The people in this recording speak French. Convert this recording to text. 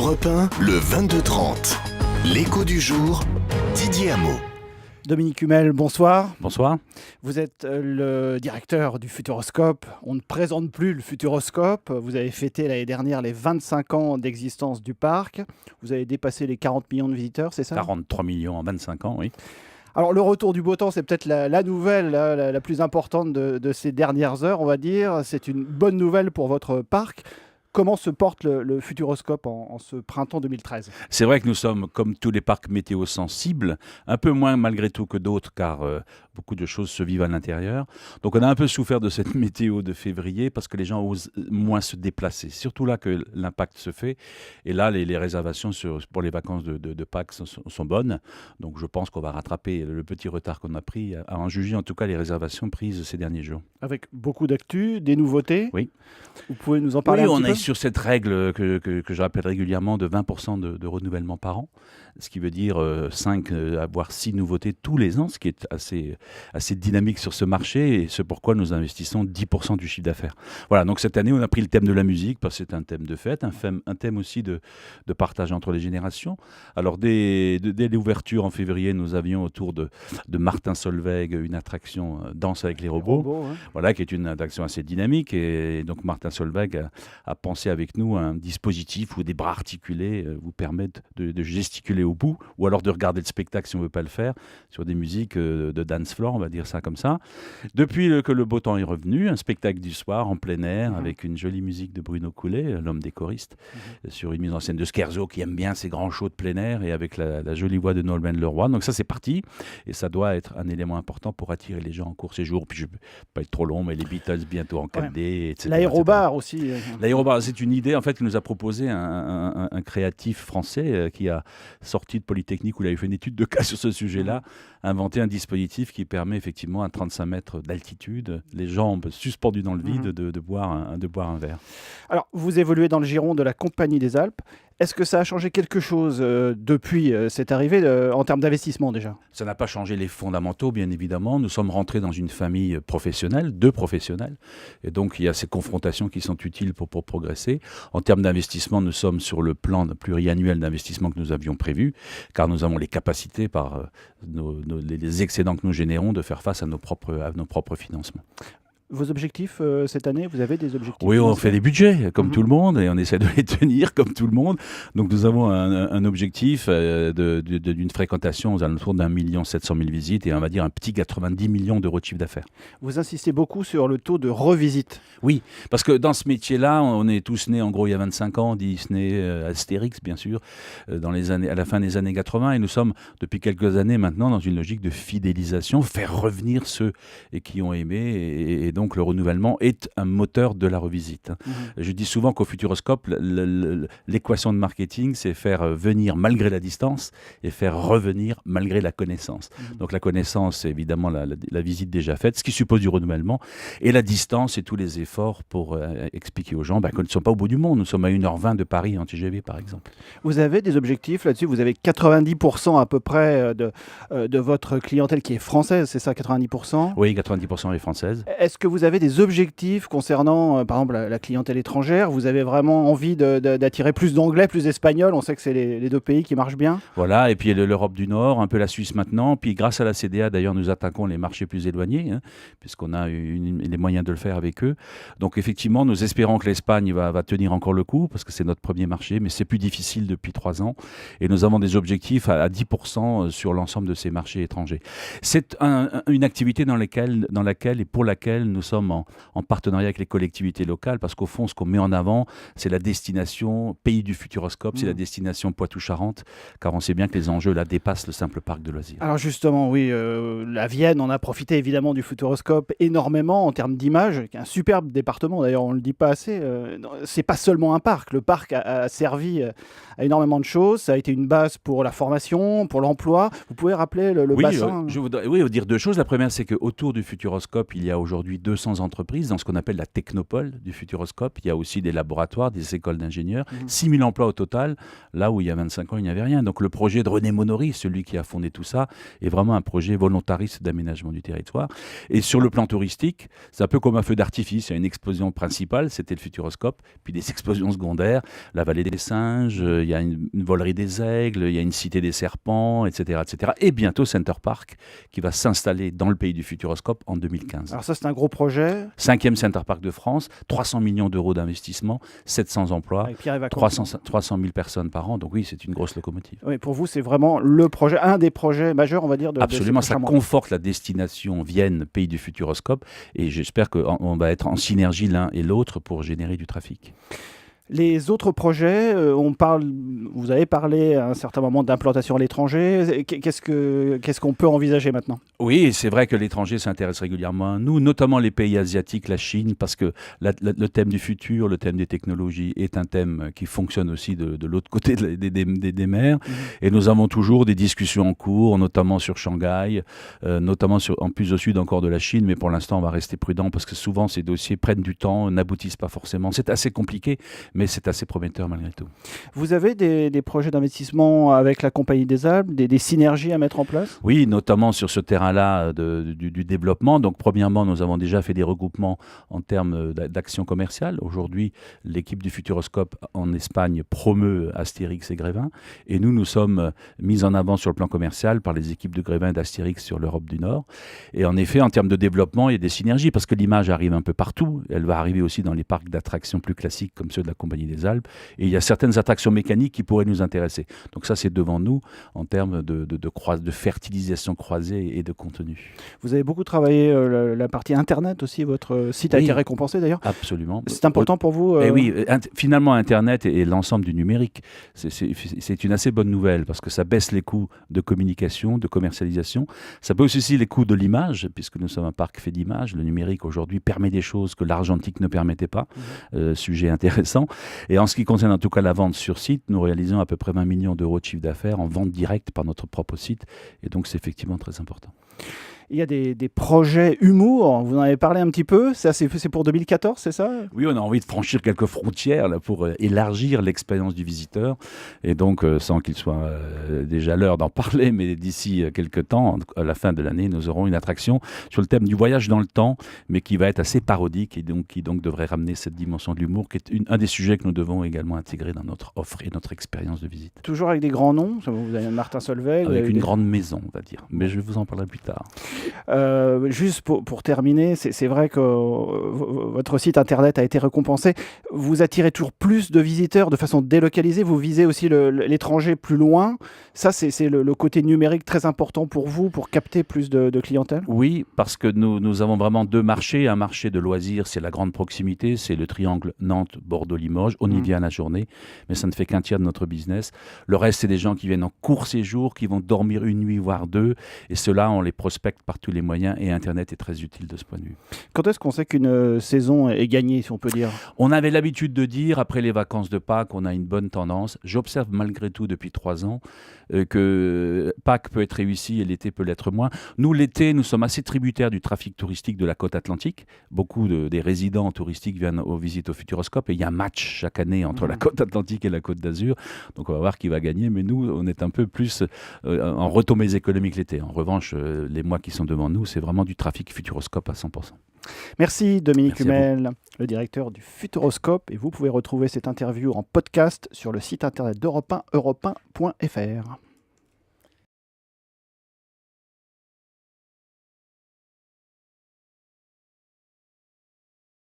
Europe 1, le 22-30. L'écho du jour, Didier Hameau. Dominique Hummel, bonsoir. Bonsoir. Vous êtes le directeur du Futuroscope. On ne présente plus le Futuroscope. Vous avez fêté l'année dernière les 25 ans d'existence du parc. Vous avez dépassé les 40 millions de visiteurs, c'est ça ? 43 millions en 25 ans, oui. Alors le retour du beau temps, c'est peut-être la nouvelle la plus importante de ces dernières heures, on va dire. C'est une bonne nouvelle pour votre parc. Comment se porte le Futuroscope en ce printemps 2013 ? C'est vrai que nous sommes, comme tous les parcs météo-sensibles, un peu moins malgré tout que d'autres, car beaucoup de choses se vivent à l'intérieur. Donc on a un peu souffert de cette météo de février, parce que les gens osent moins se déplacer. Surtout là que l'impact se fait. Et là, les réservations pour les vacances de Pâques sont bonnes. Donc je pense qu'on va rattraper le petit retard qu'on a pris, à en juger en tout cas les réservations prises ces derniers jours. Avec beaucoup d'actu, des nouveautés. Oui. Vous pouvez nous en parler un petit peu ? On est sur cette règle que je rappelle régulièrement de 20% de renouvellement par an, ce qui veut dire 5 voire 6 nouveautés tous les ans, ce qui est assez dynamique sur ce marché, et c'est pourquoi nous investissons 10% du chiffre d'affaires. Voilà, donc cette année on a pris le thème de la musique, parce que c'est un thème de fête, un thème aussi de partage entre les générations. Alors dès l'ouverture en février, nous avions autour de Martin Solveig une attraction Danse avec les robots, ouais. Voilà, qui est une attraction assez dynamique, et donc Martin Solveig a pensé avec nous un dispositif où des bras articulés vous permettent de gesticuler au bout, ou alors de regarder le spectacle si on ne veut pas le faire, sur des musiques de dance floor, on va dire ça comme ça. Depuis que le beau temps est revenu, un spectacle du soir en plein air, avec une jolie musique de Bruno Coulet, l'homme des choristes, sur une mise en scène de Scherzo qui aime bien ces grands shows de plein air, et avec la jolie voix de Nolwenn Leroy. Donc ça c'est parti, et ça doit être un élément important pour attirer les gens en court séjour. Puis je ne vais pas être trop long, mais les Beatles bientôt en 4D, etc. L'aérobar aussi. L'aérobar, c'est une idée en fait que nous a proposé un créatif français qui a sorti de Polytechnique, où il avait fait une étude de cas sur ce sujet-là, inventé un dispositif qui permet effectivement à 35 mètres d'altitude, les jambes suspendues dans le vide, de boire un verre. Alors, vous évoluez dans le giron de la Compagnie des Alpes. Est-ce que ça a changé quelque chose depuis cette arrivée en termes d'investissement déjà ? Ça n'a pas changé les fondamentaux, bien évidemment. Nous sommes rentrés dans une famille professionnelle, deux professionnels, et donc il y a ces confrontations qui sont utiles pour progresser. En termes d'investissement, nous sommes sur le plan pluriannuel d'investissement que nous avions prévu, car nous avons les capacités, par les excédents que nous générons, de faire face à nos propres financements. Vos objectifs cette année, vous avez des objectifs ? Oui, on fait des budgets comme tout le monde, et on essaie de les tenir comme tout le monde. Donc nous avons un objectif d'une fréquentation aux alentours d'1 700 000 visites, et on va dire un petit 90 millions d'euros de chiffre d'affaires. Vous insistez beaucoup sur le taux de revisite. Oui, parce que dans ce métier-là, on est tous nés en gros il y a 25 ans, Disney, Astérix bien sûr, à la fin des années 80, et nous sommes depuis quelques années maintenant dans une logique de fidélisation, faire revenir ceux qui ont aimé, et donc le renouvellement est un moteur de la revisite. Je dis souvent qu'au Futuroscope, l'équation de marketing, c'est faire venir malgré la distance et faire revenir malgré la connaissance. Donc la connaissance, c'est évidemment la visite déjà faite, ce qui suppose du renouvellement, et la distance et tous les efforts pour expliquer aux gens que nous ne sommes pas au bout du monde, nous sommes à 1h20 de Paris en TGV par exemple. Vous avez des objectifs là-dessus ? Vous avez 90% à peu près de votre clientèle qui est française, c'est ça, 90% ? Oui, 90% est française. Est-ce que vous avez des objectifs concernant, par exemple, la clientèle étrangère ? Vous avez vraiment envie d'attirer plus d'anglais, plus d'espagnols ? On sait que c'est les deux pays qui marchent bien. Voilà, et puis l'Europe du Nord, un peu la Suisse maintenant. Puis grâce à la CDA, d'ailleurs, nous attaquons les marchés plus éloignés, puisqu'on a les moyens de le faire avec eux. Donc effectivement, nous espérons que l'Espagne va tenir encore le coup, parce que c'est notre premier marché, mais c'est plus difficile depuis 3 ans. Et nous avons des objectifs à 10% sur l'ensemble de ces marchés étrangers. C'est une activité dans laquelle et pour laquelle nous sommes en partenariat avec les collectivités locales, parce qu'au fond, ce qu'on met en avant, c'est la destination pays du Futuroscope, c'est la destination Poitou-Charentes, car on sait bien que les enjeux là dépassent le simple parc de loisirs. Alors justement, oui, la Vienne en a profité évidemment du Futuroscope énormément en termes d'image, qui est un superbe département, d'ailleurs on ne le dit pas assez. C'est pas seulement un parc, le parc a servi à énormément de choses, ça a été une base pour la formation, pour l'emploi. Vous pouvez rappeler le bassin ? Je voudrais dire deux choses. La première, c'est qu'autour du Futuroscope, il y a aujourd'hui 200 entreprises dans ce qu'on appelle la technopole du Futuroscope. Il y a aussi des laboratoires, des écoles d'ingénieurs, 6 000 emplois au total, là où il y a 25 ans, il n'y avait rien. Donc le projet de René Monory, celui qui a fondé tout ça, est vraiment un projet volontariste d'aménagement du territoire. Et sur le plan touristique, c'est un peu comme un feu d'artifice. Il y a une explosion principale, c'était le Futuroscope, puis des explosions secondaires, la vallée des singes, il y a une volerie des aigles, il y a une cité des serpents, etc., etc. Et bientôt Center Park, qui va s'installer dans le pays du Futuroscope en 2015. Alors ça, c'est un gros projet. 5e Center Park de France, 300 millions d'euros d'investissement, 700 emplois, Avec Pierre et Vacances. 300 000 personnes par an. Donc oui, c'est une grosse locomotive. Oui, pour vous, c'est vraiment le projet, un des projets majeurs, on va dire, de Absolument, de ces ça prochains mois. conforte la destination Vienne, pays du Futuroscope. Et j'espère qu'on va être en synergie l'un et l'autre pour générer du trafic. Les autres projets, vous avez parlé à un certain moment d'implantation à l'étranger. Qu'est-ce qu'on peut envisager maintenant? Oui, c'est vrai que l'étranger s'intéresse régulièrement à nous, notamment les pays asiatiques, la Chine, parce que le thème du futur, le thème des technologies est un thème qui fonctionne aussi de l'autre côté des mers. Et nous avons toujours des discussions en cours, notamment sur Shanghai, notamment en plus au sud encore de la Chine, mais pour l'instant on va rester prudent parce que souvent ces dossiers prennent du temps, n'aboutissent pas forcément. C'est assez compliqué, mais c'est assez prometteur malgré tout. Vous avez des projets d'investissement avec la Compagnie des Alpes, des synergies à mettre en place? Oui, notamment sur ce terrain-là du développement. Donc, premièrement, nous avons déjà fait des regroupements en termes d'action commerciale. Aujourd'hui, l'équipe du Futuroscope en Espagne promeut Astérix et Grévin. Et nous sommes mis en avant sur le plan commercial par les équipes de Grévin et d'Astérix sur l'Europe du Nord. Et en effet, en termes de développement, il y a des synergies parce que l'image arrive un peu partout. Elle va arriver aussi dans les parcs d'attractions plus classiques comme ceux de la Compagnie des Alpes. Et il y a certaines attractions mécaniques qui pourraient nous intéresser. Donc ça, c'est devant nous en termes de fertilisation croisée et de contenu. Vous avez beaucoup travaillé la partie Internet aussi. Votre site a été récompensé d'ailleurs. Absolument. C'est important pour vous Et oui, finalement, Internet et l'ensemble du numérique, c'est une assez bonne nouvelle parce que ça baisse les coûts de communication, de commercialisation. Ça baisse aussi les coûts de l'image, puisque nous sommes un parc fait d'images. Le numérique, aujourd'hui, permet des choses que l'argentique ne permettait pas. Sujet intéressant. Et en ce qui concerne en tout cas la vente sur site, nous réalisons à peu près 20 millions d'euros de chiffre d'affaires en vente directe par notre propre site. Et donc, c'est effectivement très important. Il y a des projets humour, vous en avez parlé un petit peu, ça c'est pour 2014, c'est ça? Oui, on a envie de franchir quelques frontières là, pour élargir l'expérience du visiteur. Et donc, sans qu'il soit déjà l'heure d'en parler, mais d'ici quelques temps, à la fin de l'année, nous aurons une attraction sur le thème du voyage dans le temps, mais qui va être assez parodique et qui devrait ramener cette dimension de l'humour, qui est un des sujets que nous devons également intégrer dans notre offre et notre expérience de visite. Toujours avec des grands noms, vous avez Martin Solveig. Avec une grande maison, on va dire. Mais je vous en parlerai plus tard. Juste pour terminer, c'est vrai que votre site internet a été récompensé. Vous attirez toujours plus de visiteurs de façon délocalisée. Vous visez aussi l'étranger plus loin. Ça, c'est le côté numérique très important pour vous, pour capter plus de clientèle? Oui, parce que nous avons vraiment deux marchés. Un marché de loisirs, c'est la grande proximité, c'est le triangle Nantes-Bordeaux-Limoges. On y vient la journée, mais ça ne fait qu'un tiers de notre business. Le reste, c'est des gens qui viennent en court séjour, qui vont dormir une nuit, voire deux. Et ceux-là, on les prospecte par tous les moyens et Internet est très utile de ce point de vue. Quand est-ce qu'on sait qu'une saison est gagnée, si on peut dire? On avait l'habitude de dire, après les vacances de Pâques, on a une bonne tendance. J'observe malgré tout depuis 3 ans que Pâques peut être réussi et l'été peut l'être moins. Nous, l'été, nous sommes assez tributaires du trafic touristique de la côte atlantique. Beaucoup des résidents touristiques viennent aux visites au Futuroscope et il y a un match chaque année entre la côte atlantique et la côte d'Azur. Donc on va voir qui va gagner, mais nous, on est un peu plus en retombées économiques l'été. En revanche, les mois qui sont devant nous, c'est vraiment du trafic Futuroscope à 100%. Merci Dominique Merci Hummel, le directeur du Futuroscope. Et vous pouvez retrouver cette interview en podcast sur le site internet d'Europe 1, europe1.fr.